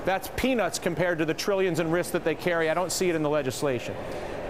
That's peanuts compared to the trillions in risk that they carry. I don't see it in the legislation.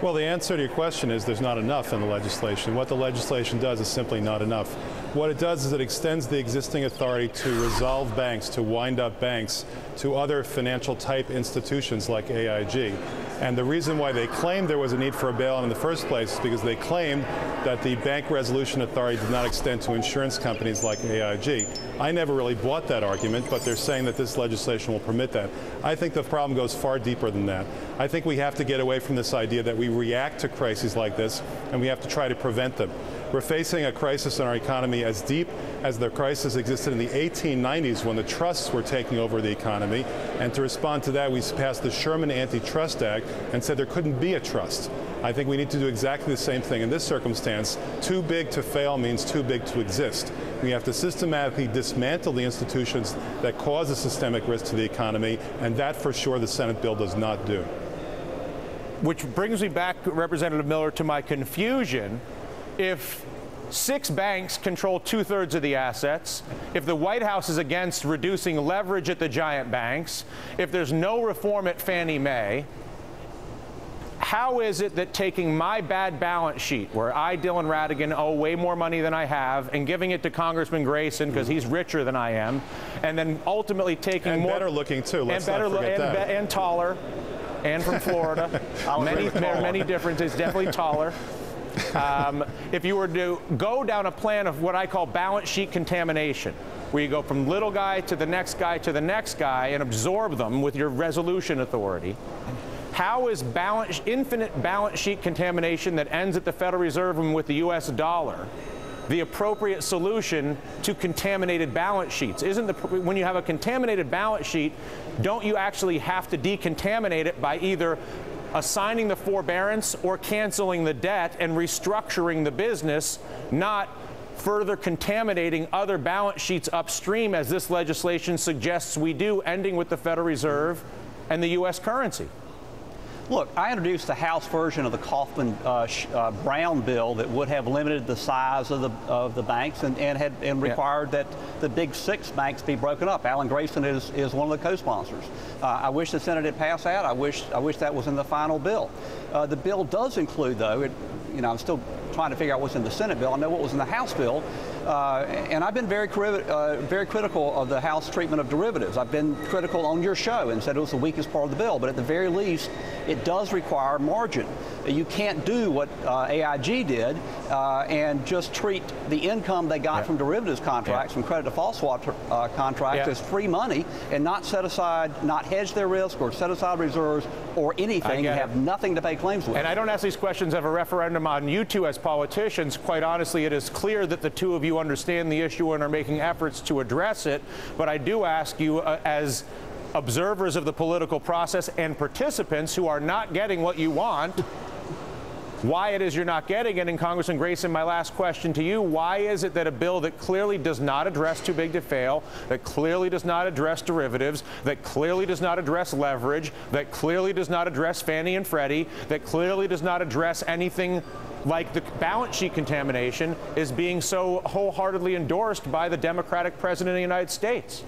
Well, the answer to your question is there's not enough in the legislation. What the legislation does is simply not enough. What it does is it extends the existing authority to resolve banks, to wind up banks, to other financial type institutions like AIG. And the reason why they claimed there was a need for a bailout in the first place is because they claimed that the Bank Resolution Authority did not extend to insurance companies like AIG. I never really bought that argument, but they're saying that this legislation will permit that. I think the problem goes far deeper than that. I think we have to get away from this idea that we react to crises like this and we have to try to prevent them. We're facing a crisis in our economy as deep as the crisis existed in the 1890s when the trusts were taking over the economy. And to respond to that, we passed the Sherman Antitrust Act and said there couldn't be a trust. I think we need to do exactly the same thing in this circumstance. Too big to fail means too big to exist. We have to systematically dismantle the institutions that cause a systemic risk to the economy, and that for sure the Senate bill does not do. Which brings me back, Representative Miller, to my confusion. If 6 banks control 2/3 of the assets, if the White House is against reducing leverage at the giant banks, if there's no reform at Fannie Mae, how is it that taking my bad balance sheet, where I, Dylan Ratigan, owe way more money than I have, and giving it to Congressman Grayson because he's richer than I am, and then ultimately taking and more— better looking too, let's and not forget that. And taller, and from Florida. many differences, definitely taller. If you were to go down a plan of what I call balance sheet contamination, where you go from little guy to the next guy to the next guy and absorb them with your resolution authority, how is infinite balance sheet contamination that ends at the Federal Reserve and with the U.S. dollar the appropriate solution to contaminated balance sheets? When you have a contaminated balance sheet, don't you actually have to decontaminate it by either assigning the forbearance or canceling the debt and restructuring the business, not further contaminating other balance sheets upstream, as this legislation suggests we do, ending with the Federal Reserve and the U.S. currency? Look, I introduced the House version of the Kaufman-Brown bill that would have limited the size of the banks and required that the big 6 banks be broken up. Alan Grayson is one of the co-sponsors. I wish the Senate had passed that. I wish that was in the final bill. The bill does include, though, I'm still trying to figure out what's in the Senate bill. I know what was in the House bill. And I've been very critical of the House treatment of derivatives. I've been critical on your show and said it was the weakest part of the bill. But at the very least, it does require margin. You can't do what AIG did and just treat the income they got from derivatives contracts, from credit default swap contracts as free money and not set aside, not hedge their risk or set aside reserves or anything and have nothing to pay claims with. And I don't ask these questions of a referendum on you two as politicians. Quite honestly, it is clear that the two of you understand the issue and are making efforts to address it. But I do ask you, as observers of the political process and participants who are not getting what you want, why it is you're not getting it. And Congressman Grayson, my last question to you, why is it that a bill that clearly does not address too big to fail, that clearly does not address derivatives, that clearly does not address leverage, that clearly does not address Fannie and Freddie, that clearly does not address anything like the balance sheet contamination, is being so wholeheartedly endorsed by the Democratic President of the United States?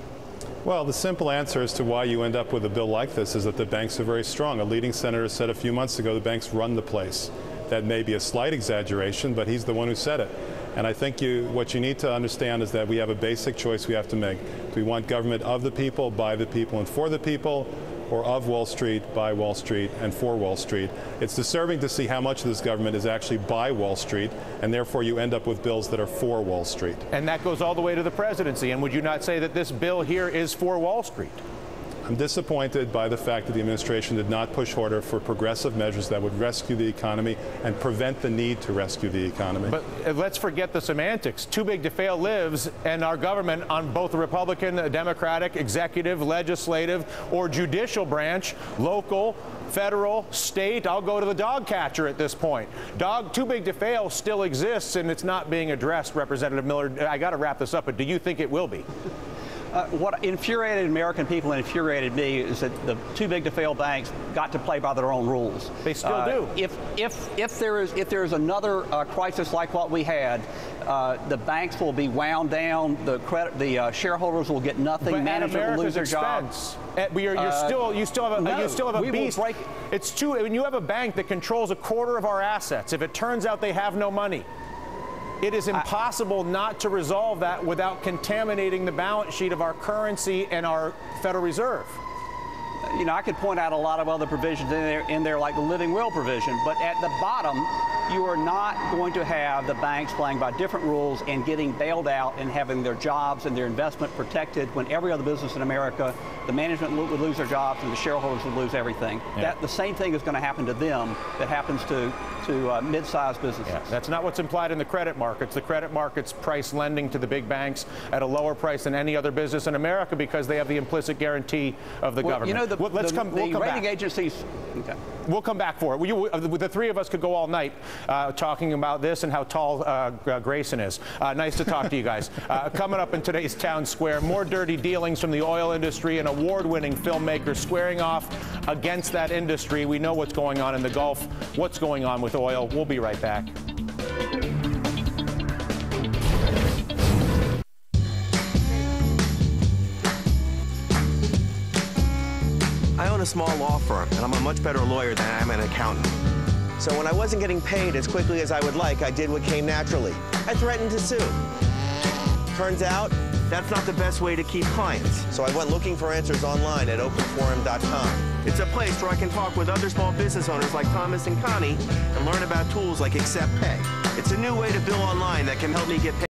Well, the simple answer as to why you end up with a bill like this is that the banks are very strong. A leading senator said a few months ago the banks run the place. That may be a slight exaggeration, but he's the one who said it. And I think what you need to understand is that we have a basic choice we have to make. Do we want government of the people, by the people, and for the people, or of Wall Street, by Wall Street, and for Wall Street? It's disturbing to see how much of this government is actually by Wall Street, and therefore you end up with bills that are for Wall Street. And that goes all the way to the presidency. And would you not say that this bill here is for Wall Street? I'm disappointed by the fact that the administration did not push harder for progressive measures that would rescue the economy and prevent the need to rescue the economy. But let's forget the semantics. Too big to fail lives, and our government on both the Republican, Democratic, executive, legislative, or judicial branch, local, federal, state, I'll go to the dog catcher at this point. Too big to fail still exists, and it's not being addressed, Representative Miller. I got to wrap this up, but do you think it will be? What infuriated American people and infuriated me is that the too big to fail banks got to play by their own rules. They still do. If there is another crisis like what we had, the banks will be wound down. The shareholders will get nothing. But management will lose their jobs. You still have a beast. It's true. When you have a bank that controls a quarter of our assets, if it turns out they have no money, it is impossible not to resolve that without contaminating the balance sheet of our currency and our Federal Reserve. You know, I could point out a lot of other provisions in there, like the living will provision, but at the bottom, you are not going to have the banks playing by different rules and getting bailed out and having their jobs and their investment protected when every other business in America, the management would lose their jobs and the shareholders would lose everything. Yeah. The same thing is going to happen to them that happens to mid-sized businesses. Yeah, that's not what's implied in the credit markets. The credit markets price lending to the big banks at a lower price than any other business in America because they have the implicit guarantee of the government. You know, the rating back. Agencies. Okay. We'll come back for it. The three of us could go all night talking about this and how tall Grayson is. Nice to talk to you guys. Coming up in today's Town Square, more dirty dealings from the oil industry and award-winning filmmakers squaring off against that industry. We know what's going on in the Gulf, what's going on with oil. We'll be right back. I own a small law firm, and I'm a much better lawyer than I am an accountant. So when I wasn't getting paid as quickly as I would like, I did what came naturally. I threatened to sue. Turns out, that's not the best way to keep clients. So I went looking for answers online at openforum.com. It's a place where I can talk with other small business owners like Thomas and Connie and learn about tools like Accept Pay. It's a new way to bill online that can help me get paid